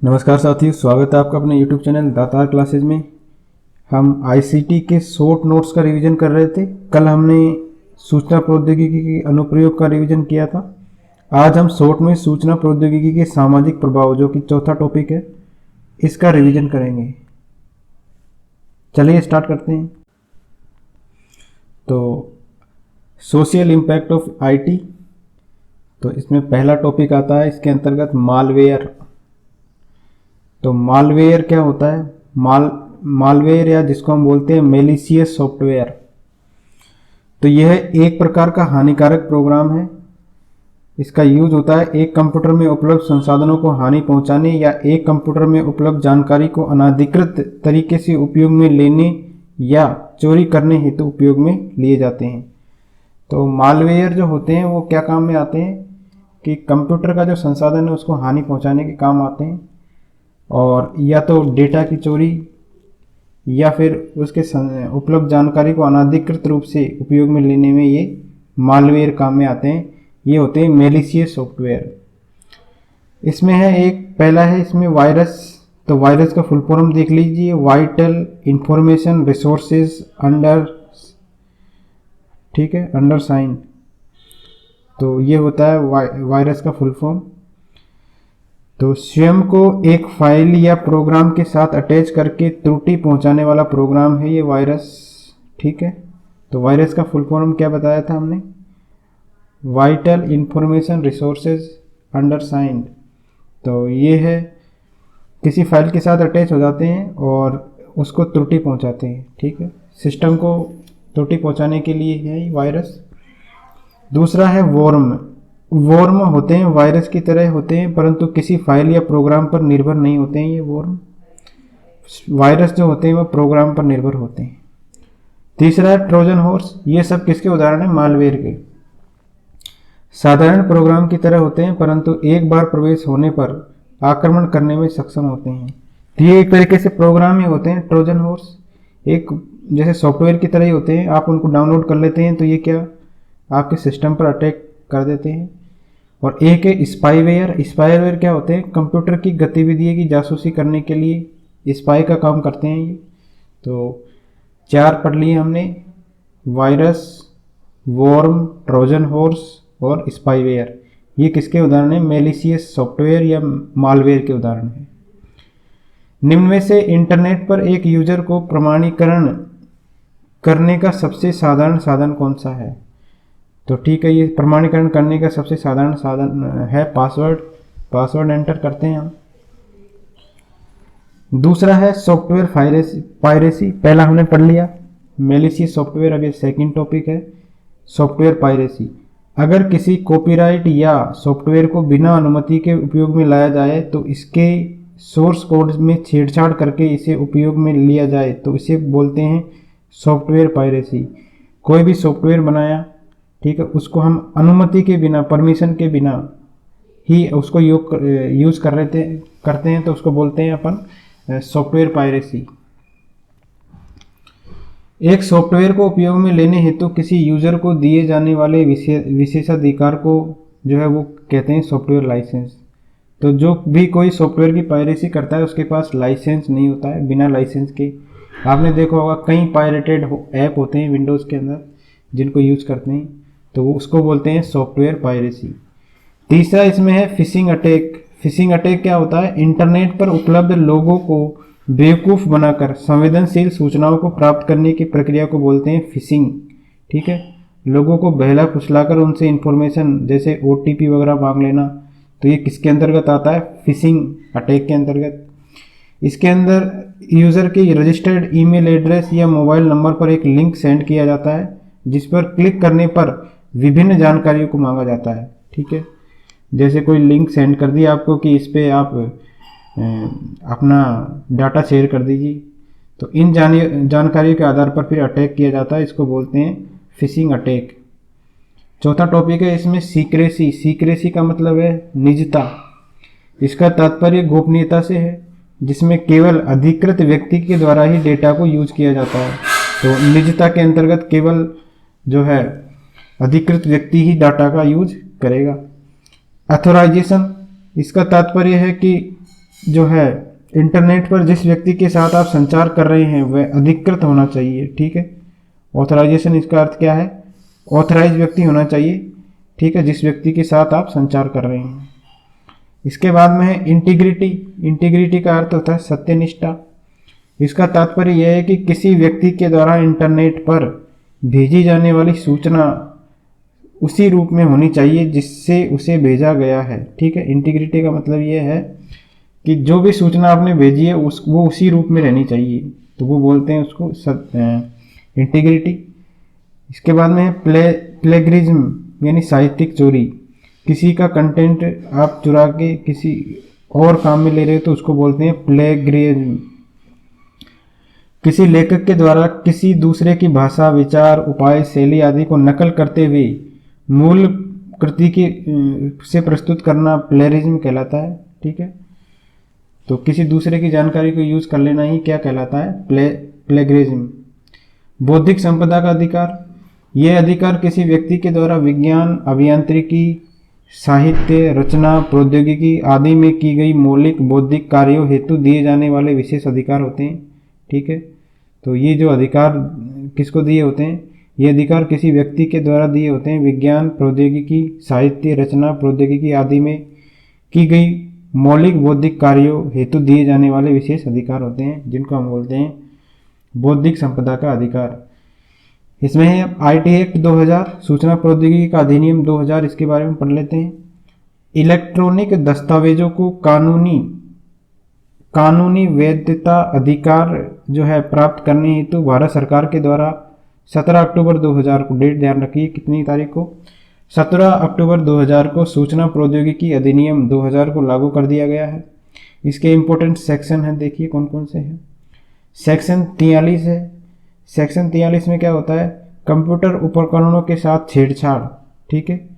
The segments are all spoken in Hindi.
नमस्कार साथियों, स्वागत है आपका अपने YouTube चैनल दातार क्लासेज में। हम आईसीटी के शॉर्ट नोट्स का रिवीजन कर रहे थे। कल हमने सूचना प्रौद्योगिकी के अनुप्रयोग का रिवीजन किया था। आज हम शॉर्ट में सूचना प्रौद्योगिकी के सामाजिक प्रभाव, जो कि चौथा टॉपिक है, इसका रिवीजन करेंगे। चलिए स्टार्ट करते हैं। तो सोशल इम्पैक्ट ऑफ आईटी, तो इसमें पहला टॉपिक आता है इसके अंतर्गत मालवेयर। तो मालवेयर क्या होता है? मालवेयर या जिसको हम बोलते हैं मेलिशियस सॉफ्टवेयर, तो यह एक प्रकार का हानिकारक प्रोग्राम है। इसका यूज होता है एक कंप्यूटर में उपलब्ध संसाधनों को हानि पहुंचाने या एक कंप्यूटर में उपलब्ध जानकारी को अनाधिकृत तरीके से उपयोग में लेने या चोरी करने हेतु उपयोग में लिए जाते हैं। तो मालवेयर जो होते हैं वो क्या काम में आते हैं कि कंप्यूटर का जो संसाधन है उसको हानि पहुंचाने के काम आते हैं, और या तो डेटा की चोरी या फिर उसके उपलब्ध जानकारी को अनाधिकृत रूप से उपयोग में लेने में ये मालवेयर काम में आते हैं। ये होते हैं मेलिशियस सॉफ्टवेयर। इसमें है एक पहला है इसमें वायरस। तो वायरस का फुल फॉर्म देख लीजिए, वाइटल इंफॉर्मेशन रिसोर्सेज अंडर, ठीक है, अंडर साइन। तो ये होता है वायरस का फुल फॉर्म। तो स्वयं को एक फाइल या प्रोग्राम के साथ अटैच करके त्रुटि पहुंचाने वाला प्रोग्राम है ये वायरस, ठीक है। तो वायरस का फुल फॉर्म क्या बताया था हमने? Vital information resources undersigned. तो ये है किसी फाइल के साथ अटैच हो जाते हैं और उसको त्रुटि पहुंचाते हैं, ठीक है। सिस्टम को त्रुटि पहुंचाने के लिए है वायरस। दूसरा है वॉर्म। वॉर्म होते हैं वायरस की तरह होते हैं, परंतु किसी फाइल या प्रोग्राम पर निर्भर नहीं होते हैं। ये वॉर्म वायरस जो होते हैं वो प्रोग्राम पर निर्भर होते हैं। तीसरा है ट्रोजन हॉर्स। ये सब किसके उदाहरण है? मालवेयर के। साधारण प्रोग्राम की तरह होते हैं, परंतु एक बार प्रवेश होने पर आक्रमण करने में सक्षम होते हैं। तो ये एक तरीके से प्रोग्राम ही होते हैं ट्रोजन हॉर्स, एक जैसे सॉफ्टवेयर की तरह ही होते हैं। आप उनको डाउनलोड कर लेते हैं तो ये क्या आपके सिस्टम पर अटैक कर देते हैं। और एक है स्पाईवेयर। स्पाईवेयर क्या होते हैं? कंप्यूटर की गतिविधियों की जासूसी करने के लिए स्पाई का काम करते हैं ये। तो चार पढ़ लिए हमने, वायरस, वॉर्म, ट्रोजन हॉर्स और स्पाईवेयर। ये किसके उदाहरण है? मेलिशियस सॉफ्टवेयर या मालवेयर के उदाहरण है। निम्न में से इंटरनेट पर एक यूजर को प्रमाणीकरण करने का सबसे साधारण साधन कौन सा है? तो ठीक है, ये प्रमाणीकरण करने का सबसे साधारण साधन है पासवर्ड। पासवर्ड एंटर करते हैं हम। दूसरा है सॉफ्टवेयर पायरेसी। पहला हमने पढ़ लिया मेलिशियस सॉफ्टवेयर। अब ये सेकंड टॉपिक है सॉफ्टवेयर पायरेसी। अगर किसी कॉपीराइट या सॉफ्टवेयर को बिना अनुमति के उपयोग में लाया जाए तो इसके सोर्स कोड में छेड़छाड़ करके इसे उपयोग में लिया जाए तो इसे बोलते हैं सॉफ्टवेयर पायरेसी। कोई भी सॉफ्टवेयर बनाया, ठीक है, उसको हम अनुमति के बिना, परमिशन के बिना ही उसको यूज करते हैं तो उसको बोलते हैं अपन सॉफ्टवेयर पायरेसी। एक सॉफ्टवेयर को उपयोग में लेने हेतु किसी यूजर को दिए जाने वाले विशेषाधिकार को जो है वो कहते हैं सॉफ्टवेयर लाइसेंस। तो जो भी कोई सॉफ्टवेयर की पायरेसी करता है उसके पास लाइसेंस नहीं होता है। बिना लाइसेंस के आपने देखा होगा कई पायरेटेड ऐप होते हैं विंडोज़ के अंदर जिनको यूज करते हैं, तो वो उसको बोलते हैं सॉफ्टवेयर पायरेसी। तीसरा इसमें है फिशिंग अटैक। फिशिंग अटैक क्या होता है? इंटरनेट पर उपलब्ध लोगों को बेवकूफ़ बनाकर संवेदनशील सूचनाओं को प्राप्त करने की प्रक्रिया को बोलते हैं फिशिंग, ठीक है। लोगों को बहला फुसलाकर उनसे इंफॉर्मेशन जैसे OTP वगैरह मांग लेना, तो ये किसके अंतर्गत आता है? फिशिंग अटैक के अंतर्गत। इसके अंदर यूज़र के रजिस्टर्ड ईमेल एड्रेस या मोबाइल नंबर पर एक लिंक सेंड किया जाता है जिस पर क्लिक करने पर विभिन्न जानकारियों को मांगा जाता है, ठीक है। जैसे कोई लिंक सेंड कर दिया आपको कि इस पे आप अपना डाटा शेयर कर दीजिए, तो इन जानकारियों के आधार पर फिर अटैक किया जाता है। इसको बोलते हैं फिशिंग अटैक। चौथा टॉपिक है इसमें सीक्रेसी। सीक्रेसी का मतलब है निजता। इसका तात्पर्य गोपनीयता से है, जिसमें केवल अधिकृत व्यक्ति के द्वारा ही डेटा को यूज किया जाता है। तो निजता के अंतर्गत केवल जो है अधिकृत व्यक्ति ही डाटा का यूज करेगा। अथोराइजेशन, इसका तात्पर्य है कि जो है इंटरनेट पर जिस व्यक्ति के साथ आप संचार कर रहे हैं वह अधिकृत होना चाहिए, ठीक है। ऑथराइजेशन, इसका अर्थ क्या है, ऑथराइज व्यक्ति होना चाहिए, ठीक है, जिस व्यक्ति के साथ आप संचार कर रहे हैं। इसके बाद में है इंटीग्रिटी। इंटीग्रिटी का अर्थ होता है सत्यनिष्ठा। इसका तात्पर्य यह है कि किसी व्यक्ति के द्वारा इंटरनेट पर भेजी जाने वाली सूचना उसी रूप में होनी चाहिए जिससे उसे भेजा गया है, ठीक है। इंटीग्रिटी का मतलब यह है कि जो भी सूचना आपने भेजी है वो उसी रूप में रहनी चाहिए, तो वो बोलते हैं उसको इंटीग्रिटी। इसके बाद में है प्लेगरिज्म यानी साहित्यिक चोरी। किसी का कंटेंट आप चुरा के किसी और काम में ले रहे हो तो उसको बोलते हैं प्लेगरिज्म। किसी लेखक के द्वारा किसी दूसरे की भाषा, विचार, उपाय, शैली आदि को नकल करते हुए मूल कृति की से प्रस्तुत करना प्लेगरिज्म कहलाता है, ठीक है। तो किसी दूसरे की जानकारी को यूज कर लेना ही क्या कहलाता है, प्लेगरिज्म। बौद्धिक संपदा का अधिकार, यह अधिकार किसी व्यक्ति के द्वारा विज्ञान, अभियांत्रिकी, साहित्य, रचना, प्रौद्योगिकी आदि में की गई मौलिक बौद्धिक कार्यों हेतु दिए जाने वाले विशेष अधिकार होते हैं, ठीक है। तो ये जो अधिकार किसको दिए होते हैं, ये अधिकार किसी व्यक्ति के द्वारा दिए होते हैं विज्ञान, प्रौद्योगिकी, साहित्य, रचना, प्रौद्योगिकी आदि में की गई मौलिक बौद्धिक कार्यों हेतु दिए जाने वाले विशेष अधिकार होते हैं, जिनको हम बोलते हैं बौद्धिक संपदा का अधिकार। इसमें है आईटी एक्ट 2000, सूचना प्रौद्योगिकी का अधिनियम 2000, इसके बारे में पढ़ लेते हैं। इलेक्ट्रॉनिक दस्तावेजों को कानूनी वैधता अधिकार जो है प्राप्त करने हेतु भारत सरकार के द्वारा 17 अक्टूबर 2000 को, डेट ध्यान रखिए कितनी तारीख को, 17 अक्टूबर 2000 को सूचना प्रौद्योगिकी अधिनियम 2000 को लागू कर दिया गया है। इसके इम्पोर्टेंट सेक्शन हैं, देखिए कौन कौन से हैं। सेक्शन 43 है। सेक्शन 43 में क्या होता है, कंप्यूटर उपकरणों के साथ छेड़छाड़, ठीक है।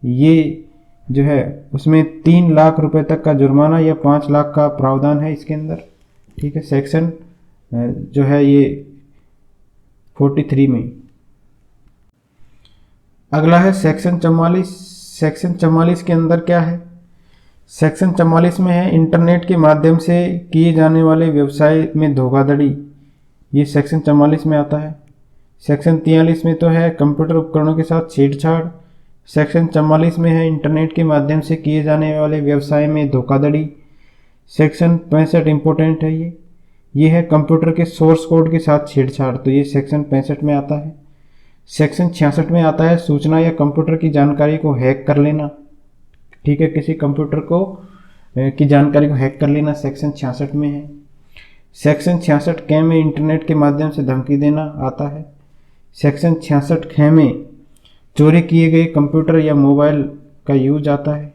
ये जो है उसमें 3 लाख रुपए तक का जुर्माना या 5 लाख का प्रावधान है इसके अंदर, ठीक है। सेक्शन जो है ये 43 में। अगला है सेक्शन 44। सेक्शन 44 के अंदर क्या है, सेक्शन 44 में है इंटरनेट के माध्यम से किए जाने वाले व्यवसाय में धोखाधड़ी, ये सेक्शन 44 में आता है। सेक्शन 43 में तो है कंप्यूटर उपकरणों के साथ छेड़छाड़, सेक्शन 44 में है इंटरनेट के माध्यम से किए जाने वाले व्यवसाय में धोखाधड़ी। सेक्शन 65 इंपॉर्टेंट है, ये है कंप्यूटर के सोर्स कोड के साथ छेड़छाड़, तो ये सेक्शन 65 में आता है। सेक्शन 66 में आता है सूचना या कंप्यूटर की जानकारी को हैक कर लेना, ठीक है, किसी कंप्यूटर को की जानकारी को हैक कर लेना सेक्शन 66 में है। सेक्शन 66 क में इंटरनेट के माध्यम से धमकी देना आता है। सेक्शन 66 ख में चोरी किए गए कंप्यूटर या मोबाइल का यूज आता है।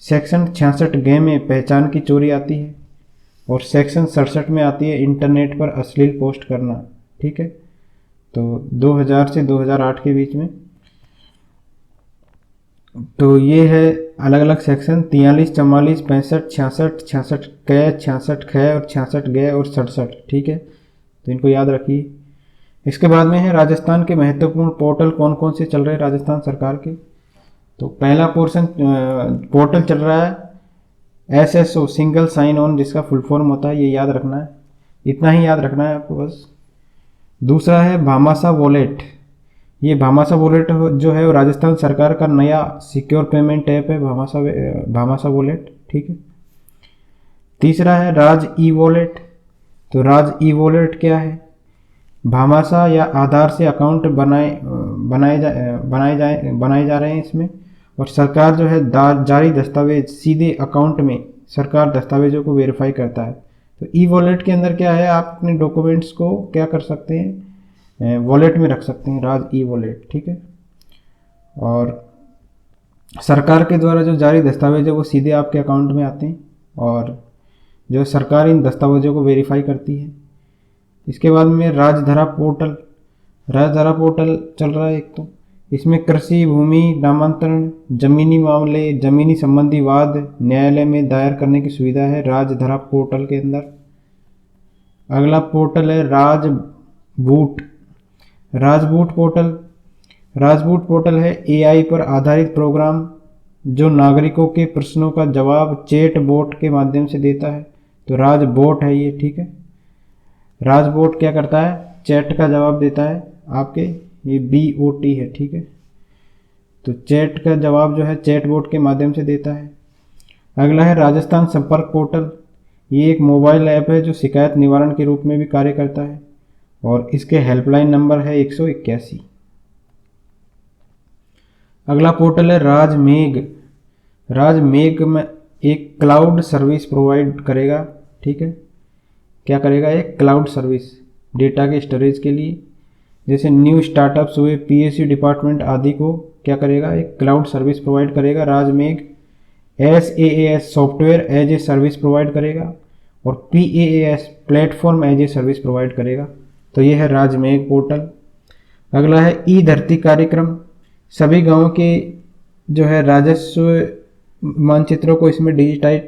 सेक्शन 66 ग में पहचान की चोरी आती है और सेक्शन 67 में आती है इंटरनेट पर अश्लील पोस्ट करना, ठीक है। तो 2000 से 2008 के बीच में, तो ये है अलग अलग सेक्शन 43, 44, 65, 66, 66 क, 66 ख और 66 ग और 67, ठीक है। तो इनको याद रखिए। इसके बाद में है राजस्थान के महत्वपूर्ण पोर्टल कौन कौन से चल रहे हैं राजस्थान सरकार के। तो पहला पोर्टल चल रहा है SSO, सिंगल साइन ऑन, जिसका फुल फॉर्म होता है, ये याद रखना है, इतना ही याद रखना है आपको बस। दूसरा है भामाशाह वॉलेट, ये भामाशाह वॉलेट जो है वो राजस्थान सरकार का नया सिक्योर पेमेंट ऐप है, भामाशाह वॉलेट, ठीक है। तीसरा है राज ई वॉलेट। तो राज ई वॉलेट क्या है, भामाशाह या आधार से अकाउंट बनाए जा रहे हैं इसमें, और सरकार जो है जारी दस्तावेज सीधे अकाउंट में सरकार दस्तावेजों को वेरीफाई करता है। तो ई वॉलेट के अंदर क्या है, आप अपने डॉक्यूमेंट्स को क्या कर सकते हैं, वॉलेट में रख सकते हैं, राज ई वॉलेट, ठीक है। और सरकार के द्वारा जो जारी दस्तावेज है वो सीधे आपके अकाउंट में आते हैं और जो सरकार इन दस्तावेजों को वेरीफाई करती है। इसके बाद में राजधरा पोर्टल चल रहा है एक, तो इसमें कृषि भूमि नामांतरण, जमीनी मामले, जमीनी संबंधी वाद न्यायालय में दायर करने की सुविधा है राजधरा पोर्टल के अंदर। अगला पोर्टल है राजबूट पोर्टल है AI पर आधारित प्रोग्राम जो नागरिकों के प्रश्नों का जवाब चैट बोट के माध्यम से देता है। तो राज बोट है ये, ठीक है। राज बोट क्या करता है, चैट का जवाब देता है आपके, ये BOT है, ठीक है। तो चैट का जवाब जो है चैट बोट के माध्यम से देता है। अगला है राजस्थान संपर्क पोर्टल। ये एक मोबाइल ऐप है जो शिकायत निवारण के रूप में भी कार्य करता है और इसके हेल्पलाइन नंबर है 181। अगला पोर्टल है राजमेघ। राजमेघ में एक क्लाउड सर्विस प्रोवाइड करेगा, ठीक है। क्या करेगा, एक क्लाउड सर्विस डेटा के स्टोरेज के लिए। जैसे न्यू स्टार्टअप्स हुए, PSU डिपार्टमेंट आदि को क्या करेगा, एक क्लाउड सर्विस प्रोवाइड करेगा Rajmegh. SaaS software as a service provide करेगा और PaaS platform as a service provide करेगा। तो ये है राजमेघ पोर्टल। अगला है ई धरती कार्यक्रम। सभी गांवों के जो है राजस्व मानचित्रों को इसमें डिजिटाइज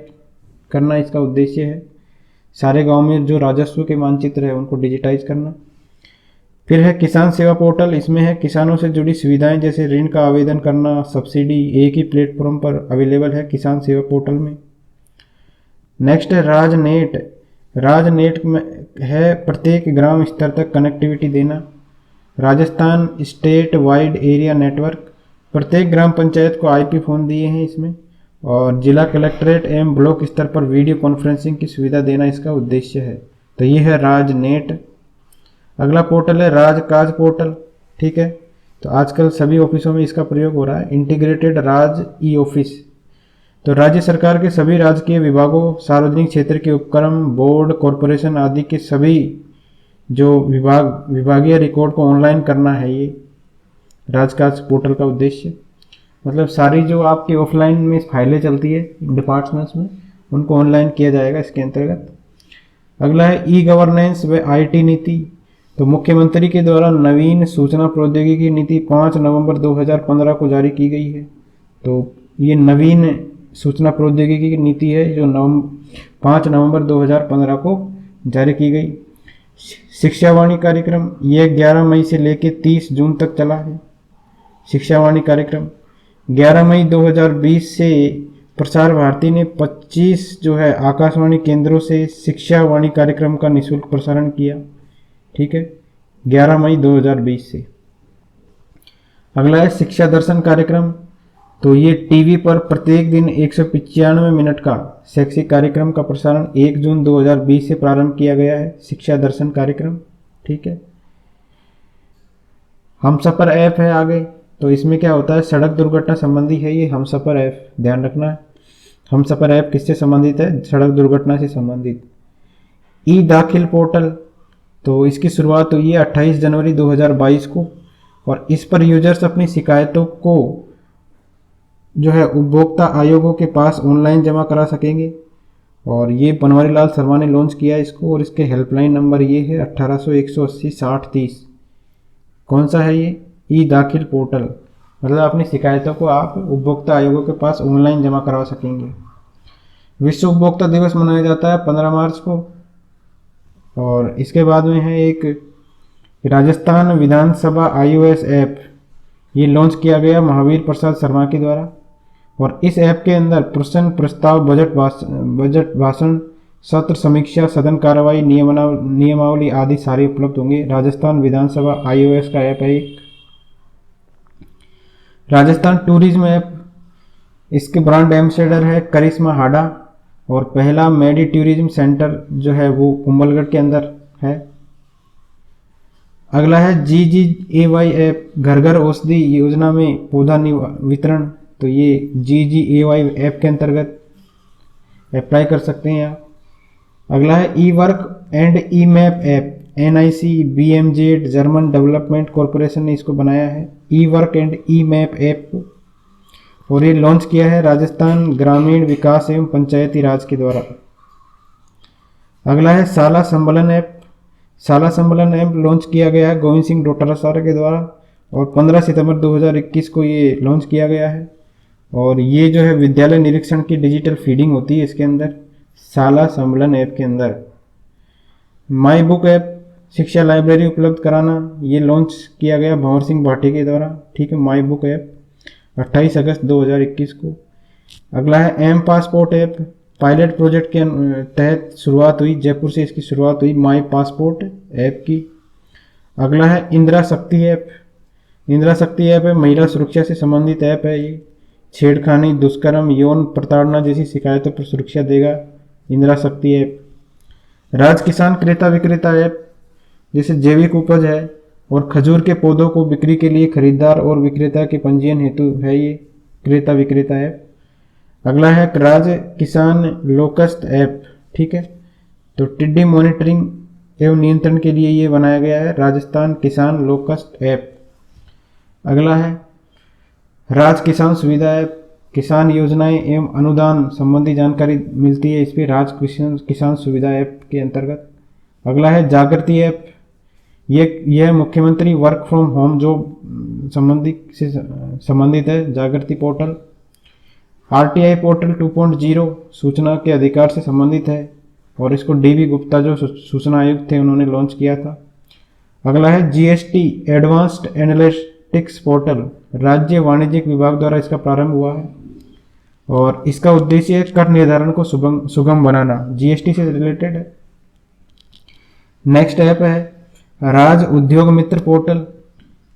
करना इसका उद्देश्य है। सारे गांव में जो राजस्व के मानचित्र है उनको डिजिटाइज करना। फिर है किसान सेवा पोर्टल। इसमें है किसानों से जुड़ी सुविधाएं जैसे ऋण का आवेदन करना, सब्सिडी एक ही प्लेटफॉर्म पर अवेलेबल है किसान सेवा पोर्टल में। नेक्स्ट है राजनेट। राजनेट में है प्रत्येक ग्राम स्तर तक कनेक्टिविटी देना। Rajasthan state wide area network. प्रत्येक ग्राम पंचायत को IP फ़ोन दिए हैं इसमें और जिला कलेक्ट्रेट एवं ब्लॉक स्तर पर वीडियो कॉन्फ्रेंसिंग की सुविधा देना इसका उद्देश्य है। तो ये है राजनेट। अगला पोर्टल है राजकाज पोर्टल, ठीक है। तो आजकल सभी ऑफिसों में इसका प्रयोग हो रहा है, इंटीग्रेटेड राज E-ऑफिस। तो राज्य सरकार के सभी राजकीय विभागों, सार्वजनिक क्षेत्र के उपक्रम, बोर्ड, कॉरपोरेशन आदि के सभी जो विभागीय रिकॉर्ड को ऑनलाइन करना है ये राजकाज पोर्टल का उद्देश्य। मतलब सारी जो आपकी ऑफलाइन में फाइलें चलती है डिपार्टमेंट्स में, उनको ऑनलाइन किया जाएगा इसके अंतर्गत। अगला है E-गवर्नेंस व IT नीति। तो मुख्यमंत्री के द्वारा नवीन सूचना प्रौद्योगिकी नीति 5 नवंबर 2015 को जारी की गई है। तो ये नवीन सूचना प्रौद्योगिकी की नीति है जो 5 नवंबर 2015 को जारी की गई। शिक्षावाणी कार्यक्रम ये 11 मई से लेकर 30 जून तक चला है। शिक्षावाणी कार्यक्रम 11 मई 2020 से प्रसार भारती ने 25 जो है आकाशवाणी केंद्रों से शिक्षावाणी कार्यक्रम का निःशुल्क प्रसारण किया, ठीक है, 11 मई 2020 से। अगला है शिक्षा दर्शन कार्यक्रम। तो ये टीवी पर प्रत्येक दिन 195 मिनट का शैक्षिक कार्यक्रम का प्रसारण 1 जून 2020 से प्रारंभ किया गया है, शिक्षा दर्शन कार्यक्रम, ठीक है। हमसफर ऐप है आगे। तो इसमें क्या होता है, सड़क दुर्घटना संबंधी है ये हमसफर ऐप, ध्यान रखना है। हमसफर ऐप किससे संबंधित है, सड़क दुर्घटना से संबंधित। ई-दाखिल पोर्टल। तो इसकी शुरुआत हुई है 28 जनवरी 2022 को और इस पर यूजर्स अपनी शिकायतों को जो है उपभोक्ता आयोगों के पास ऑनलाइन जमा करा सकेंगे और ये बनवारी लाल शर्मा ने लॉन्च किया इसको और इसके हेल्पलाइन नंबर ये है 1800 180 60 30। कौन सा है ये, ई-दाखिल पोर्टल। मतलब अपनी शिकायतों को आप उपभोक्ता आयोगों के पास ऑनलाइन जमा करवा सकेंगे। विश्व उपभोक्ता दिवस मनाया जाता है 15 मार्च को। और इसके बाद में है एक राजस्थान विधानसभा iOS ऐप, ये लॉन्च किया गया महावीर प्रसाद शर्मा के द्वारा और इस ऐप के अंदर प्रश्न प्रस्ताव, बजट भाषण, सत्र समीक्षा, सदन कार्रवाई, नियमावली आदि सारे उपलब्ध होंगे। राजस्थान विधानसभा iOS का ऐप है एक। राजस्थान टूरिज्म ऐप, इसके ब्रांड एम्बेसडर है करिश्मा हाडा और पहला मेडी टूरिज्म सेंटर जो है वो कुंभलगढ़ के अंदर है। अगला है GGAY ऐप, घर घर औषधि योजना में पौधा वितरण। तो ये GGAY ऐप के अंतर्गत अप्लाई कर सकते हैं आप। अगला है e work and e map app, NIC BMZ German development corporation ने इसको बनाया है, ई-वर्क एंड ई-मैप ऐप और ये लॉन्च किया है राजस्थान ग्रामीण विकास एवं पंचायती राज के द्वारा। अगला है शाला सम्मेलन ऐप। शाला सम्मेलन ऐप लॉन्च किया गया है गोविंद सिंह डोटासरा के द्वारा और 15 सितंबर 2021 को ये लॉन्च किया गया है और ये जो है विद्यालय निरीक्षण की डिजिटल फीडिंग होती है इसके अंदर, शाला सम्मेलन ऐप के अंदर। माई बुक ऐप, शिक्षा लाइब्रेरी उपलब्ध कराना, ये लॉन्च किया गया भंवर सिंह भाटी के द्वारा, ठीक है, माई बुक ऐप। 28 अगस्त 2021 को। अगला है M passport app, pilot project के तहत शुरुआत हुई, जयपुर से इसकी शुरुआत हुई माई पासपोर्ट ऐप की। अगला है इंदिरा शक्ति ऐप। इंदिरा शक्ति ऐप है महिला सुरक्षा से संबंधित ऐप है ये। छेड़खानी, दुष्कर्म, यौन प्रताड़ना जैसी शिकायतों पर सुरक्षा देगा इंदिरा शक्ति ऐप। राज किसान क्रेता विक्रेता ऐप, जैसे जैविक उपज है और खजूर के पौधों को बिक्री के लिए खरीदार और विक्रेता के पंजीयन हेतु है ये क्रेता विक्रेता ऐप। अगला है राज किसान लोकस्ट ऐप, ठीक है। तो टिड्डी मॉनिटरिंग एवं नियंत्रण के लिए ये बनाया गया है राजस्थान किसान लोकस्ट ऐप। अगला है राज किसान सुविधा ऐप, किसान योजनाएं एवं अनुदान संबंधी जानकारी मिलती है इस पर राज किसान सुविधा ऐप के अंतर्गत। अगला है जागृति ऐप, यह मुख्यमंत्री वर्क फ्रॉम होम जॉब संबंधित है जागृति पोर्टल। आरटीआई पोर्टल 2.0 सूचना के अधिकार से संबंधित है और इसको डीबी गुप्ता जो सूचना आयुक्त थे उन्होंने लॉन्च किया था। अगला है जीएसटी एडवांस्ड एनालिटिक्स पोर्टल, राज्य वाणिज्यिक विभाग द्वारा इसका प्रारंभ हुआ है और इसका उद्देश्य कर निर्धारण को सुगम बनाना, जीएसटी से रिलेटेड है। नेक्स्ट ऐप है राज उद्योग मित्र पोर्टल।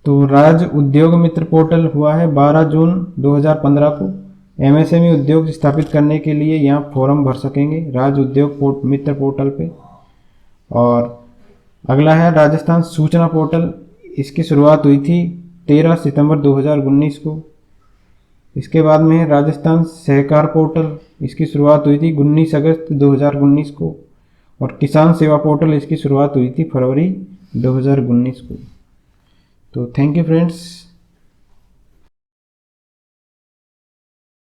तो राज उद्योग मित्र पोर्टल हुआ है 12 जून 2015 को। एमएसएमई उद्योग स्थापित करने के लिए यहाँ फॉर्म भर सकेंगे राज उद्योग मित्र पोर्टल पे। और अगला है राजस्थान सूचना पोर्टल, इसकी शुरुआत हुई थी 13 सितंबर 2019 को। इसके बाद में है राजस्थान सहकार पोर्टल, इसकी शुरुआत हुई थी 19 अगस्त 2019 को। और किसान सेवा पोर्टल, इसकी शुरुआत हुई थी फरवरी 2019 को। तो थैंक यू फ्रेंड्स।